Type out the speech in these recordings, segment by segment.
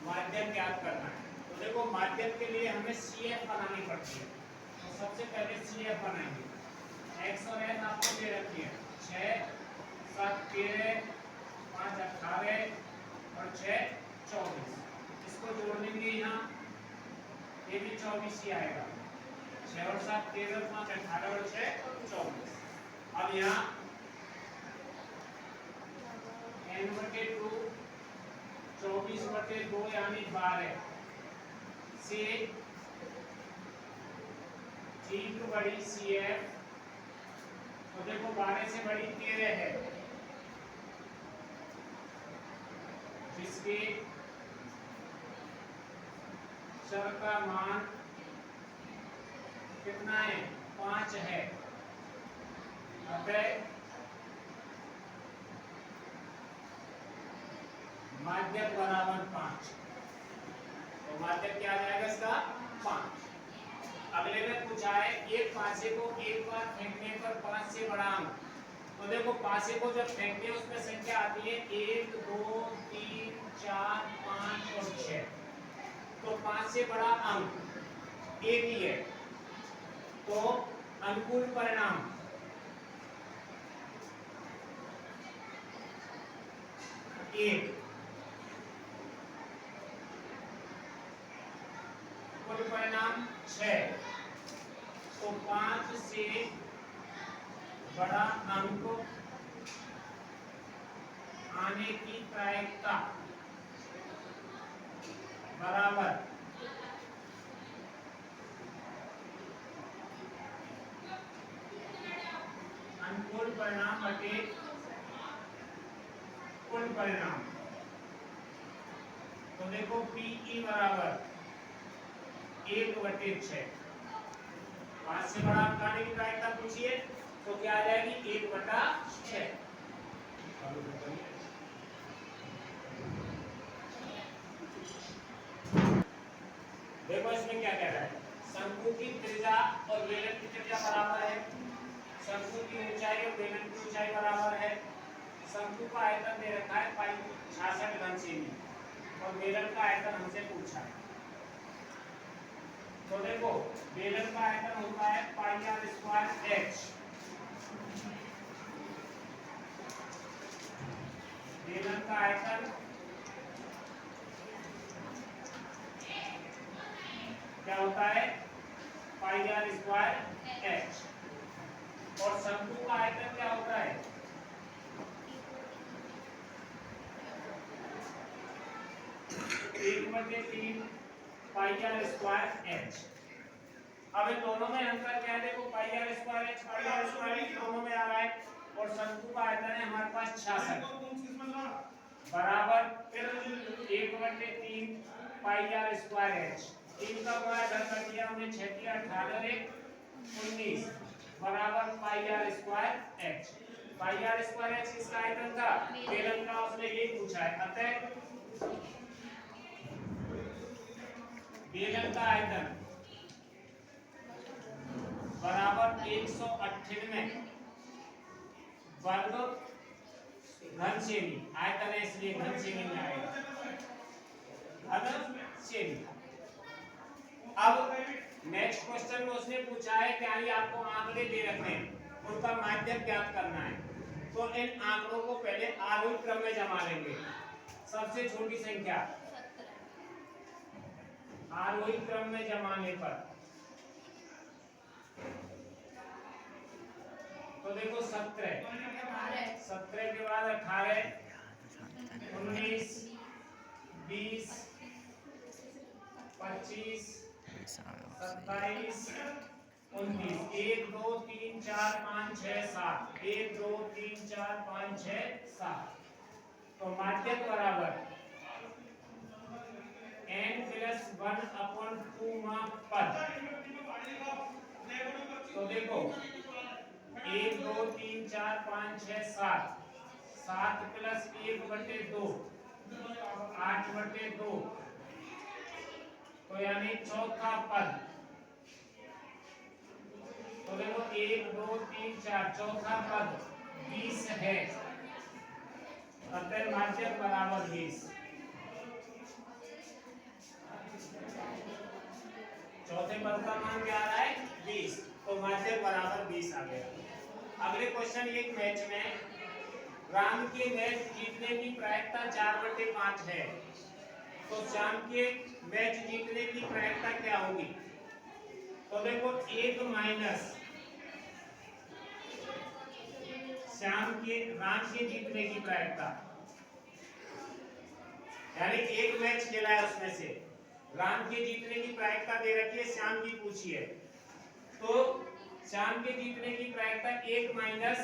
माध्यम ज्ञात करना है। तो देखो माध्यम के लिए हमें CF बनानी पड़ती है। तो सबसे पहले CF बनाएंगे। x और n आपको दे रखी है 6 7 13 5 18 और 6 24। इसको जोड़ देंगे यहाँ, ये भी 24 ही आएगा। 6 और 7 13 5 18 और 6 24। अब यहाँ n/2 24/2 यानी 12 से 3 बड़ी CF। तो देखो 12 से बड़ी 13 है, जिसके चर का मान कितना है 5 है। अतः माध्यक बराबर 5। तो माध्यक क्या आ जाएगा इसका 5। अगले में पूछा है एक पासे को एक बार फेंकने पर 5 से बड़ा अंक। तो देखो पासे को जब फेंकते हैं उसमें संख्या आती है 1 2 3 4 5 और 6। तो 5 से बड़ा अंक एक ही है, तो अनुकूल परिणाम एक, कुल परिणाम 6। तो 5 से बड़ा अंक आने की प्रायिकता बराबर अनुकूल परिणाम बटे कुल परिणाम। तो देखो PE बराबर 1/6। 5 से बड़ा अंक आने की प्रायिकता पूछिए तो क्या आ जाएगी 1/6। देखो इसमें क्या कह रहा है, शंकु की त्रिज्या और बेलन की त्रिज्या बराबर है। शंकु की ऊंचाई और बेलन की ऊंचाई बराबर है। शंकु का आयतन दे रखा है पाई 66 घन सेमी और बेलन का आयतन हमसे पूछा है। तो देखो बेलन का आयतन होता है πr²h। बेलन का आयतन क्या होता है πr²h। और शंकु का आयतन क्या होता है 1/3 πr²h। अब इन दोनों में अंतर क्या है, देखो πr²h दोनों में आ रहा है और शंकु का आयतन है हमारे पास 66 बराबर 1/3 πr²h। 3 का गुणा इधर कर दिया हमने 6 की 18 19 बराबर πr²h। πr²h किसका आयतन था, बेलन का, उसने ये पूछा है। अतः बेलन का आयतन बराबर 198 वर्ग घन सेमी। आयतन है इसलिए घन सेमी में आएगा, घन सेमी। अब नेक्स्ट क्वेश्चन में उसने पूछा है कि आइए आपको आंकड़े दे रखे हैं, उनका माध्यक ज्ञात करना है। तो इन आंकड़ों को पहले आरोही क्रम में जमा लेंगे। सबसे छोटी संख्या आरोही क्रम में जमाने पर तो देखो 17 के बाद 18 19 20 25 27 29 1 2 3 4 5 6 7 1 2 3 4 5 6 7। तो माध्यक बराबर n+1/2 पद। तो देखो 1 2 3 4 5 6 7 7 + 1/2 8/2। तो यानी चौथा पद। तो देखो 1 2 3 4 चौथा पद 20 है। अतः माध्यक बराबर 20। चौथे पद का मान क्या आ रहा है 20, तो माध्य बराबर 20 आ गया। अगले क्वेश्चन, एक मैच में राम के मैच जीतने की प्रायिकता 4/5 है, तो श्याम के मैच जीतने की प्रायिकता क्या होगी? तो देखो 1 माइनस राम के जीतने की प्रायिकता, यानी एक मैच खेला है उसमें से राम के जीतने की प्रायिकता दे रखी है, श्याम की पूछी है, तो श्याम के जीतने की प्रायिकता 1 माइनस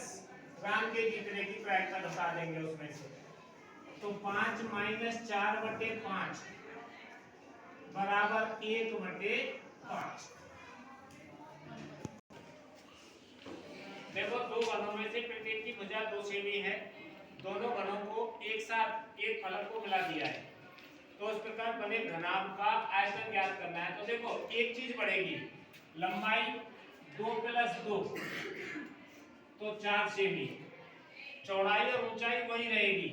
राम के जीतने की प्रायिकता बता देंगे उसमें से, तो 5 माइनस 4/5 बराबर 1/5। देखो दो घनों में से प्रत्येक की भुजा 2 सेमी है, दोनों घनों को एक साथ एक फलक को मिला दिया है, तो इस प्रकार बने घनाभ का आयतन ज्ञात करना है। तो देखो एक चीज बढ़ेगी, लंबाई 2 + 2 तो 4 सेमी, चौड़ाई और ऊंचाई वही रहेगी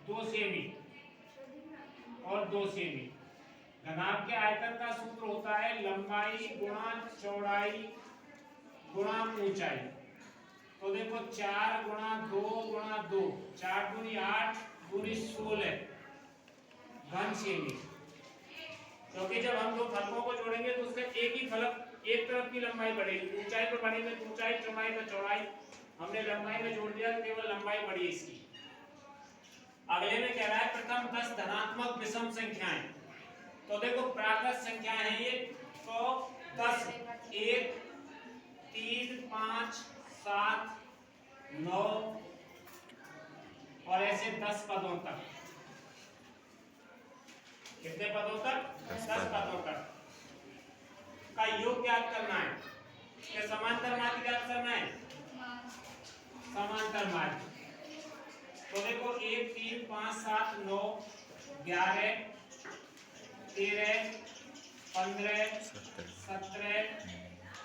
2 सेमी और 2 सेमी। घनाभ के आयतन का सूत्र होता है लंबाई गुणा चौड़ाई गुणा ऊंचाई। तो देखो 4 गुणा 2 गुणा 2, 4 दूनी 8 दूनी 16 घन सेमी, क्योंकि जब हम दो फलकों को जोड़ेंगे तो उसका एक ही फलक एक तरफ की लंबाई बढ़ेगी, ऊंचाई पर बढ़ेगी तो ऊंचाई, चौड़ाई पर चौड़ाई, हमने लंबाई में जोड़ दिया, केवल लंबाई बढ़ी इसकी। अगले में कह रहा है प्रथम 10 धनात्मक विषम संख्याएं, तो देखो प्राकृत संख्या है ये, तो 10 1 3 5 7 9 और ऐसे 10 पदों तक। कितने पदों तक? 10 पदों तक का योग ज्ञात करना है, या समांतर माध्य ज्ञात करना है, समांतर माध्य। तो देखो 1 3 5 7 9 11 13 15 17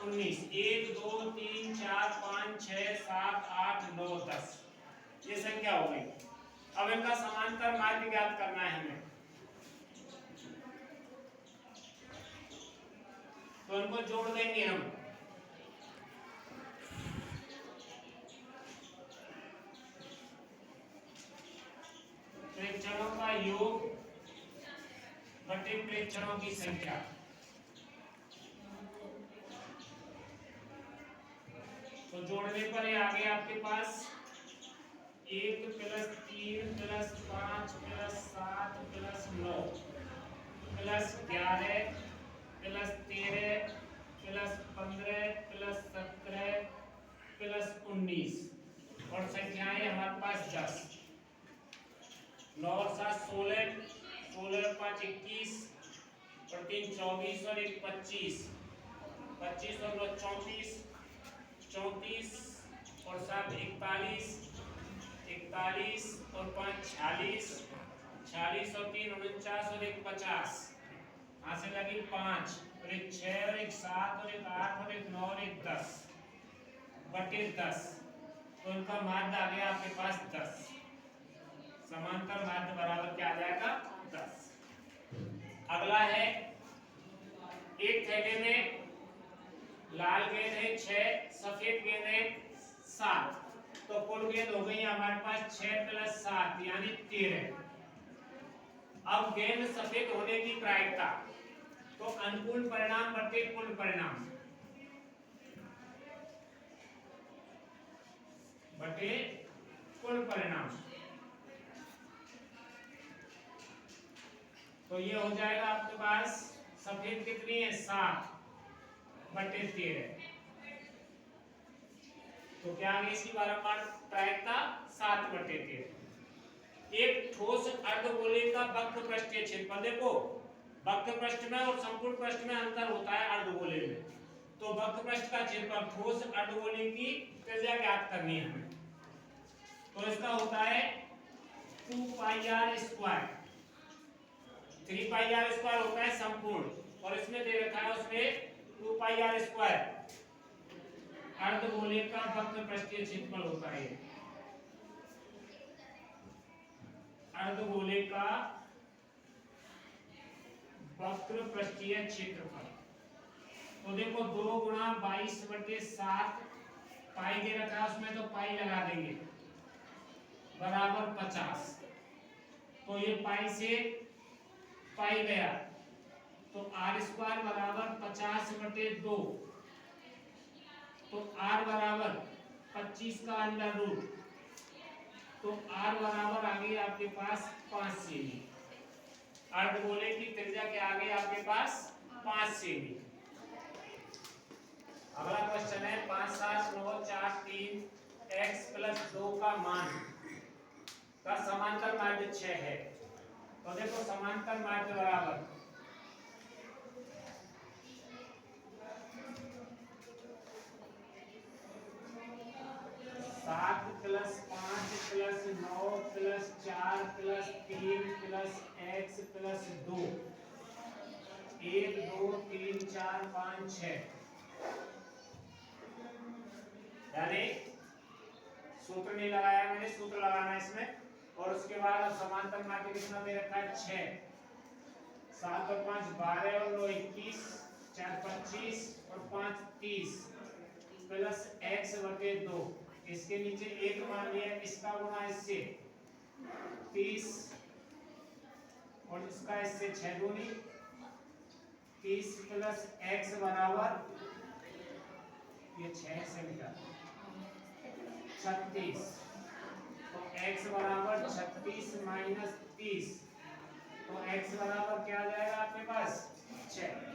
19 1 2 3 4 5 6 7 8 9 10, ये संख्या हो गई। अब इनका समांतर माध्य ज्ञात करना है हमें, तो इनको जोड़ देंगे हम। प्रेक्षणों का योग बटे प्रेक्षणों की संख्या, तो जोड़ने पर ये आ गया आपके पास 1 + 3 + 5 + 7 + 9 + 11 + 13 + 15 + 17 + 19 और संख्याएं हमारे पास 10, 9 और 7 16, 16 और 5 21 और 3 24 और 1 25, 25 और 9 34, 34 और 7 41, 41 और 5 46, 46 और 3 49 और 1 50, यहाँ से लगी 5 और 1 6 और 1 7 और 1 8 और 1 9 और 1 10 बटे 10, तो इनका माध्य आ गया आपके पास 10। समांतर माध्य बराबर क्या आ जाएगा 10। अगला है, एक थैले में लाल गेंद है 6, सफेद गेंद है 7, तो कुल गेंद हो गई हमारे पास 6 + 7 यानी 13। अब गेंद सफेद होने की प्रायिकता, तो अनुकूल परिणाम बटे कुल परिणाम बटे कुल परिणाम, तो ये हो जाएगा आपके पास सफेद कितनी है 7 बटे 13, तो क्या आ गई इसकी बारंबार प्रायिकता 7 बटे 13। एक ठोस अर्धगोले का वक्र पृष्ठीय क्षेत्रफल, देखो वक्र पृष्ठ में और संपूर्ण पृष्ठ में अंतर होता है अर्धगोले में, तो वक्र पृष्ठ का क्षेत्रफल ठोस अर्धगोले की त्रिज्या ज्ञात करनी है हमें, तो इसका होता है 2πr², 3πr² होता है संपूर्ण, और इसमें दे रखा है उसमें 2πr², अर्धगोले का वक्र पृष्ठीय क्षेत्रफल होता है, अर्धगोले का वक्र पृष्ठीय क्षेत्रफल। तो देखो 2 गुणा 22/7 पाई दे रखा है उसमें, तो पाई लगा देंगे बराबर 50। तो ये पाई से पाई गया, तो r² बराबर 50/2। तो r बराबर 25 का अंडर रूट, तो r बराबर आ गई आपके पास 5 सेमी। अर्धगोले की त्रिज्या क्या आ गई आपके पास 5 सेमी। अगला क्वेश्चन है 5 7 9 4 3 x + 2 का मान का समांतर माध्य 6 है। तो देखो समांतर माध्य बराबर 7 + 5 + 9 + 4 + 3 + x + 2 1 2 3 4 5 6। यानी सूत्र नहीं लगाया मैंने, सूत्र लगाना है इसमें। और उसके बाद अब समांतर माध्य कितना दे रखा है 6। 7 और 5 12 और 9 21, 4 25 और 5 30 प्लस x/2। इसके नीचे 1 मान लिया, इसका गुणा इससे 30 और इसका इससे 6 दूनी 30 प्लस x बराबर ये 6 से मिटा 36। तो x बराबर 36 - 30, तो x बराबर क्या आ जाएगा आपके पास 6।